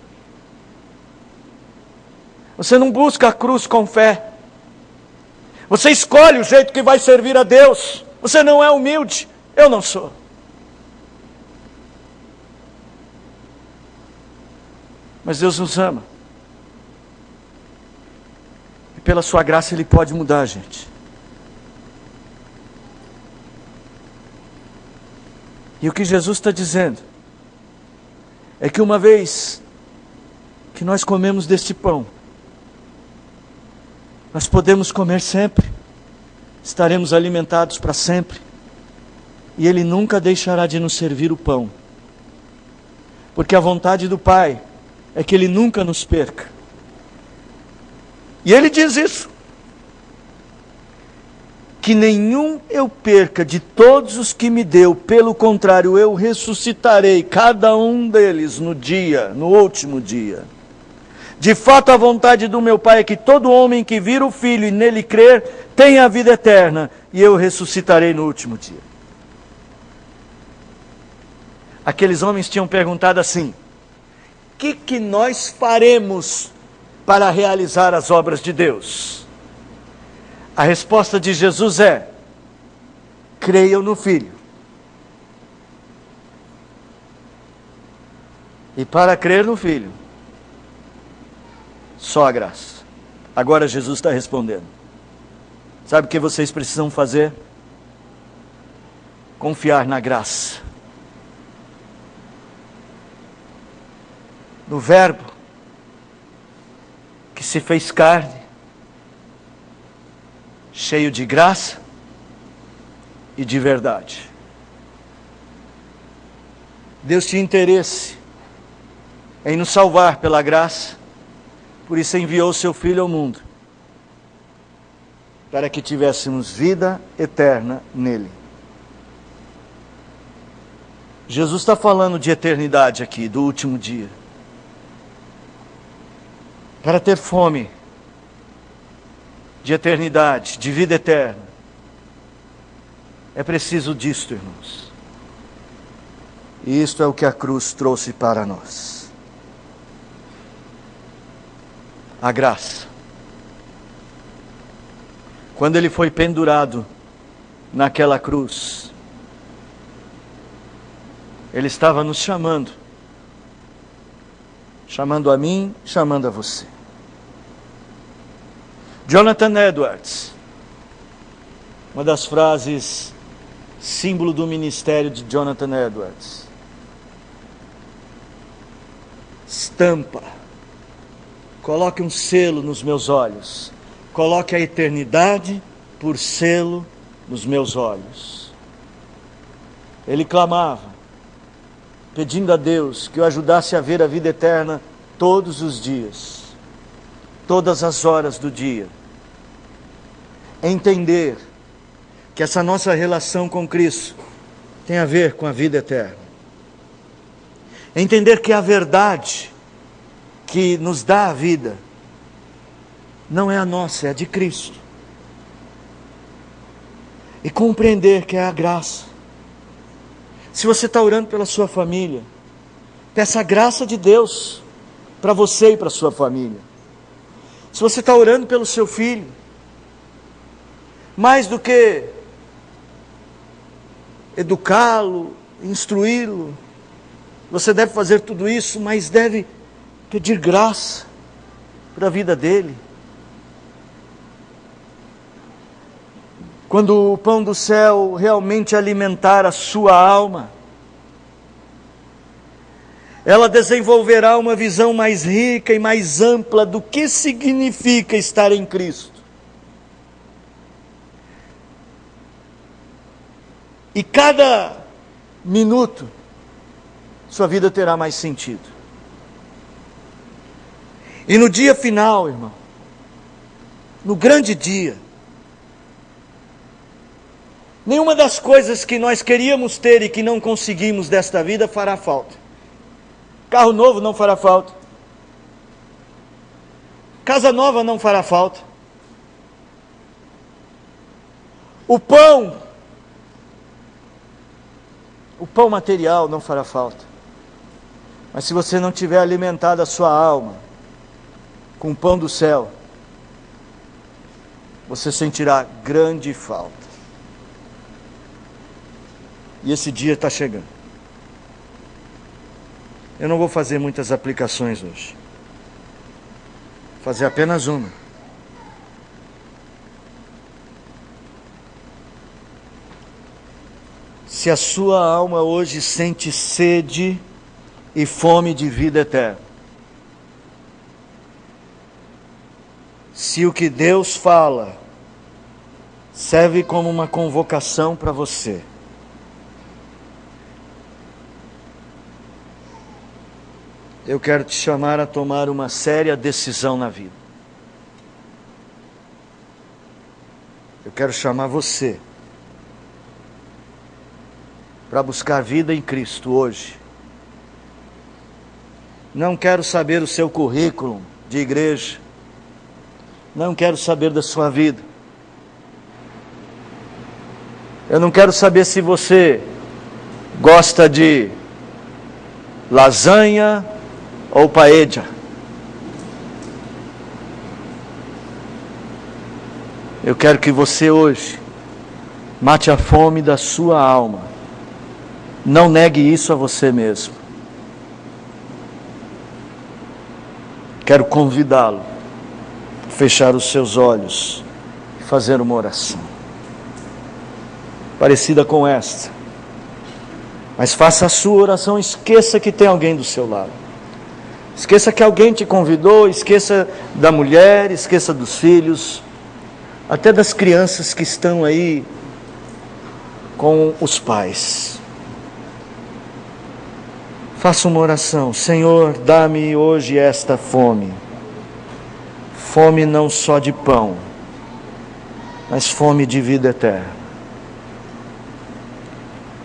Você não busca a cruz com fé. Você escolhe o jeito que vai servir a Deus. Você não é humilde. Eu não sou. Mas Deus nos ama. E pela sua graça Ele pode mudar a gente. E o que Jesus está dizendo é que uma vez que nós comemos deste pão, nós podemos comer sempre, estaremos alimentados para sempre, e Ele nunca deixará de nos servir o pão, porque a vontade do Pai é que Ele nunca nos perca. E Ele diz isso, que nenhum eu perca de todos os que me deu, pelo contrário, eu ressuscitarei cada um deles no último dia. De fato, a vontade do meu Pai é que todo homem que vir o Filho e nele crer, tenha a vida eterna, e eu ressuscitarei no último dia. Aqueles homens tinham perguntado assim, o que nós faremos para realizar as obras de Deus? A resposta de Jesus é, creiam no Filho. E para crer no Filho, só a graça. Agora Jesus está respondendo. Sabe o que vocês precisam fazer? Confiar na graça. No Verbo que se fez carne, cheio de graça e de verdade. Deus tinha interesse em nos salvar pela graça, por isso enviou o seu Filho ao mundo, para que tivéssemos vida eterna nele. Jesus está falando de eternidade aqui, do último dia. Para ter fome de eternidade, de vida eterna, é preciso disto, irmãos. E isto é o que a cruz trouxe para nós. A graça. Quando Ele foi pendurado naquela cruz, Ele estava nos chamando chamando a mim, chamando a você. Jonathan Edwards, uma das frases símbolo do ministério de Jonathan Edwards: estampa, coloque um selo nos meus olhos, coloque a eternidade por selo nos meus olhos. Ele clamava, pedindo a Deus que o ajudasse a ver a vida eterna todos os dias, todas as horas do dia. Entender que essa nossa relação com Cristo tem a ver com a vida eterna. Entender que a verdade que nos dá a vida não é a nossa, é a de Cristo. E compreender que é a graça. Se você está orando pela sua família, peça a graça de Deus para você e para a sua família. Se você está orando pelo seu filho, mais do que educá-lo, instruí-lo, você deve fazer tudo isso, mas deve pedir graça para a vida dele. Quando o pão do céu realmente alimentar a sua alma, ela desenvolverá uma visão mais rica e mais ampla do que significa estar em Cristo. E cada minuto, sua vida terá mais sentido. E no dia final, irmão, no grande dia, nenhuma das coisas que nós queríamos ter e que não conseguimos desta vida fará falta. Carro novo não fará falta. Casa nova não fará falta. O pão material não fará falta. Mas se você não tiver alimentado a sua alma com o pão do céu, você sentirá grande falta. E esse dia está chegando. Eu não vou fazer muitas aplicações hoje. Vou fazer apenas uma. Se a sua alma hoje sente sede e fome de vida eterna, se o que Deus fala serve como uma convocação para você, eu quero te chamar a tomar uma séria decisão na vida. Eu quero chamar você para buscar vida em Cristo hoje. Não quero saber o seu currículo de igreja. Não quero saber da sua vida. Eu não quero saber se você gosta de lasanha ou paella. Eu quero que você hoje mate a fome da sua alma. Não negue isso a você mesmo. Quero convidá-lo a fechar os seus olhos e fazer uma oração parecida com esta. Mas faça a sua oração, esqueça que tem alguém do seu lado. Esqueça que alguém te convidou, esqueça da mulher, esqueça dos filhos, até das crianças que estão aí com os pais. Faça uma oração. Senhor, dá-me hoje esta fome. Fome não só de pão, mas fome de vida eterna.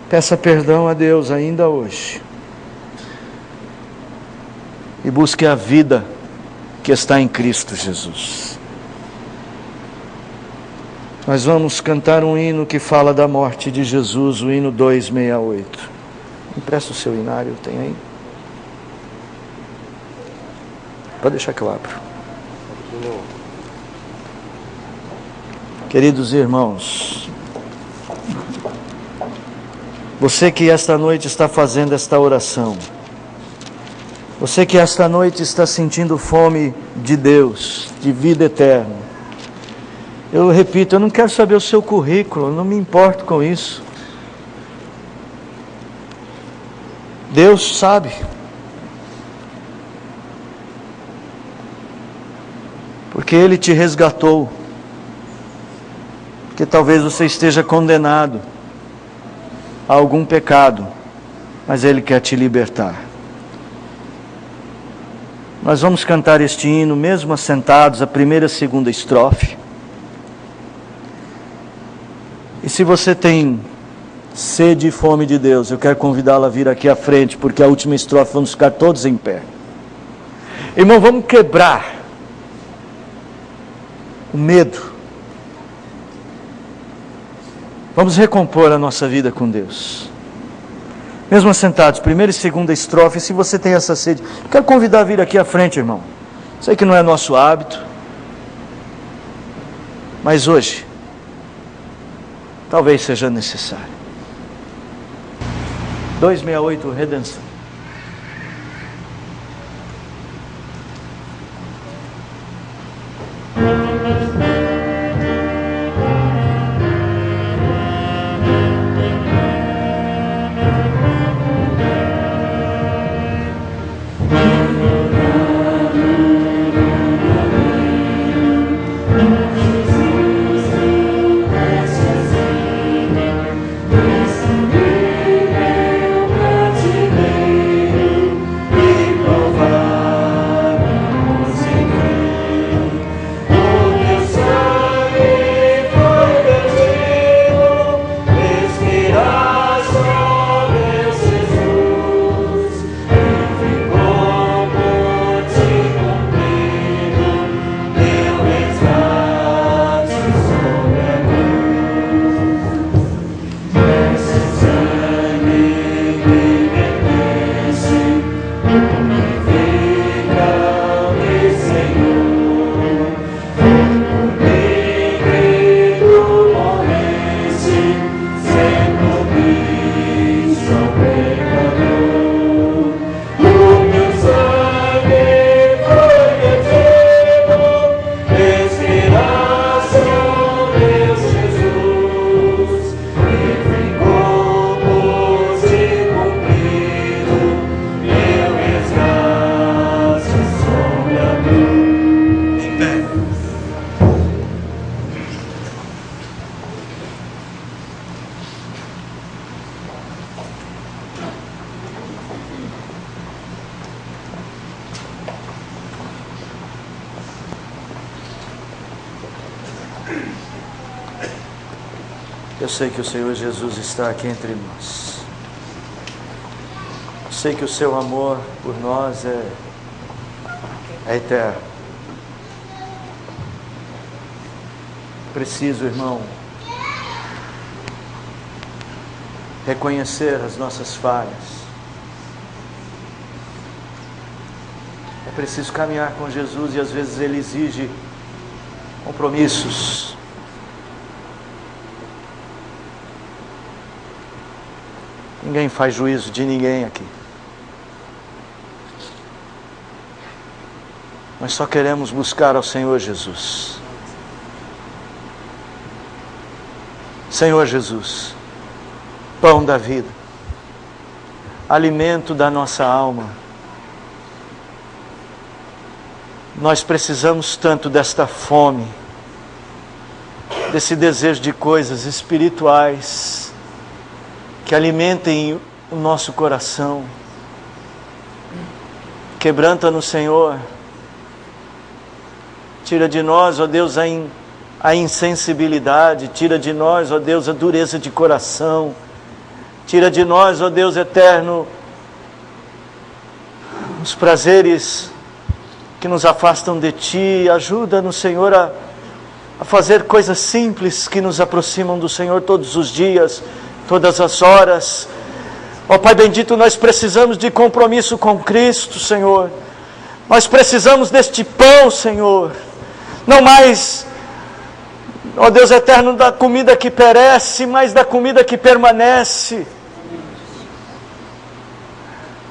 Peça perdão a Deus ainda hoje. E busque a vida que está em Cristo Jesus. Nós vamos cantar um hino que fala da morte de Jesus, o hino 268. Empresta o seu hinário, tem aí? Pode deixar que eu abro. Queridos irmãos, você que esta noite está fazendo esta oração, Você que esta noite está sentindo fome de Deus, de vida eterna. Eu repito, eu não quero saber o seu currículo, eu não me importo com isso. Deus sabe. Porque Ele te resgatou. Porque talvez você esteja condenado a algum pecado, mas Ele quer te libertar. Nós vamos cantar este hino, mesmo assentados, a primeira e a segunda estrofe. E se você tem sede e fome de Deus, eu quero convidá-la a vir aqui à frente, porque a última estrofe vamos ficar todos em pé. Irmão, vamos quebrar o medo. Vamos recompor a nossa vida com Deus. Mesmo assentados, primeira e segunda estrofe, se você tem essa sede, quero convidar a vir aqui à frente, irmão. Sei que não é nosso hábito, mas hoje, talvez seja necessário. 268, Redenção. Eu sei que o Senhor Jesus está aqui entre nós. Eu sei que o seu amor por nós é eterno. Preciso, irmão, reconhecer as nossas falhas. É preciso caminhar com Jesus e às vezes Ele exige compromissos. Ninguém faz juízo de ninguém aqui. Nós só queremos buscar ao Senhor Jesus. Senhor Jesus, pão da vida, alimento da nossa alma. Nós precisamos tanto desta fome, desse desejo de coisas espirituais, que alimentem o nosso coração. Quebranta-nos, Senhor. Tira de nós, ó Deus, a insensibilidade. Tira de nós, ó Deus, a dureza de coração. Tira de nós, ó Deus eterno, os prazeres que nos afastam de Ti. Ajuda-nos, Senhor, a fazer coisas simples que nos aproximam do Senhor todos os dias, todas as horas. Ó Pai bendito, nós precisamos de compromisso com Cristo, Senhor. Nós precisamos deste pão, Senhor. Não mais, ó Deus eterno, da comida que perece, mas da comida que permanece.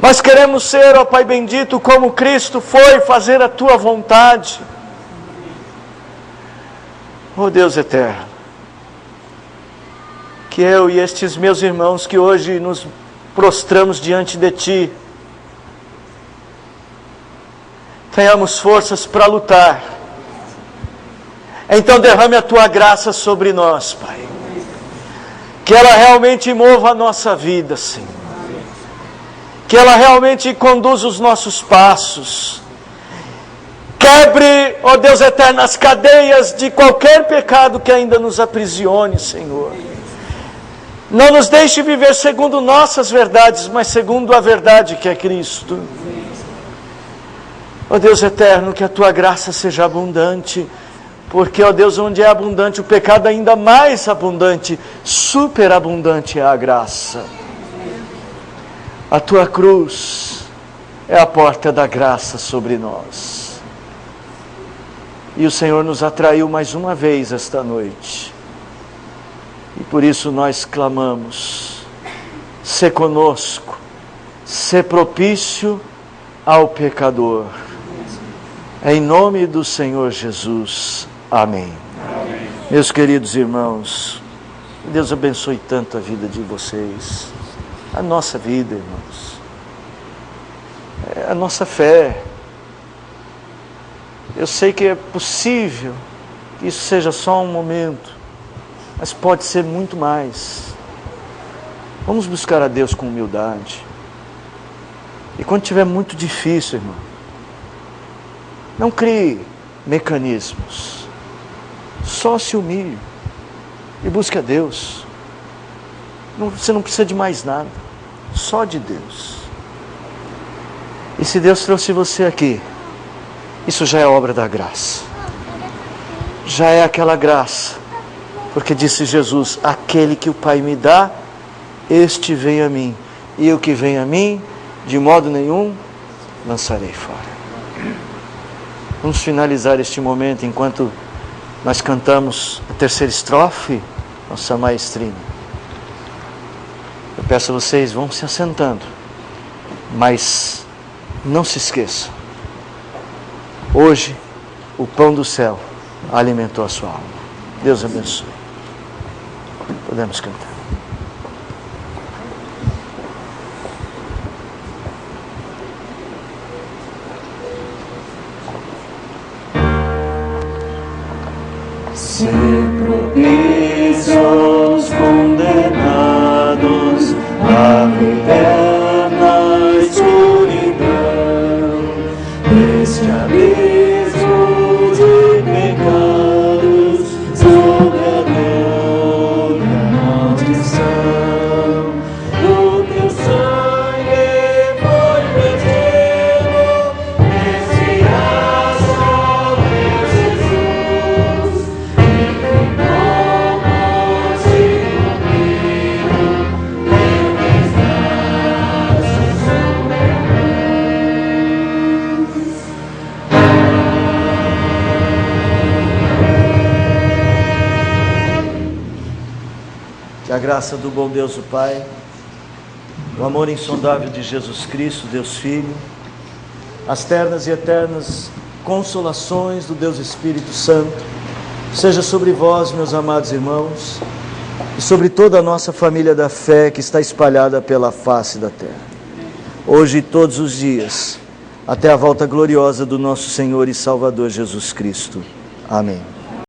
Nós queremos ser, ó Pai bendito, como Cristo foi, fazer a Tua vontade. Ó Deus eterno, que eu e estes meus irmãos que hoje nos prostramos diante de Ti, tenhamos forças para lutar. Então derrame a Tua graça sobre nós, Pai. Que ela realmente mova a nossa vida, Senhor. Que ela realmente conduza os nossos passos. Quebre, ó Deus eterno, as cadeias de qualquer pecado que ainda nos aprisione, Senhor. Não nos deixe viver segundo nossas verdades, mas segundo a verdade que é Cristo. Ó Deus eterno, que a Tua graça seja abundante, porque, ó Deus, onde é abundante o pecado, ainda mais abundante, superabundante é a graça. A Tua cruz é a porta da graça sobre nós. E o Senhor nos atraiu mais uma vez esta noite. E por isso nós clamamos: sê conosco, sê propício ao pecador. Em nome do Senhor Jesus. Amém. Amém. Meus queridos irmãos, Deus abençoe tanto a vida de vocês, a nossa vida, irmãos, a nossa fé. Eu sei que é possível que isso seja só um momento, mas pode ser muito mais. Vamos buscar a Deus com humildade. E quando estiver muito difícil, irmão, não crie mecanismos. Só se humilhe e busque a Deus. Você não precisa de mais nada, só de Deus. E se Deus trouxe você aqui, isso já é obra da graça. Já é aquela graça. Porque disse Jesus: aquele que o Pai me dá, este vem a mim. E o que vem a mim, de modo nenhum, lançarei fora. Vamos finalizar este momento enquanto nós cantamos a terceira estrofe, nossa maestrina. Eu peço a vocês, vão se assentando, mas não se esqueçam, hoje o pão do céu alimentou a sua alma. Deus abençoe. Podemos cantar. Ser propício aos condenados à eterna escuridão, deste abismo de pecados, sobre a dor e a maldição. Do teu sangue foi vertido, nesse aço, meu Jesus. Que a graça do bom Deus o Pai, o amor insondável de Jesus Cristo, Deus Filho, as ternas e eternas consolações do Deus Espírito Santo, seja sobre vós, meus amados irmãos, e sobre toda a nossa família da fé que está espalhada pela face da terra, hoje e todos os dias, até a volta gloriosa do nosso Senhor e Salvador Jesus Cristo. Amém.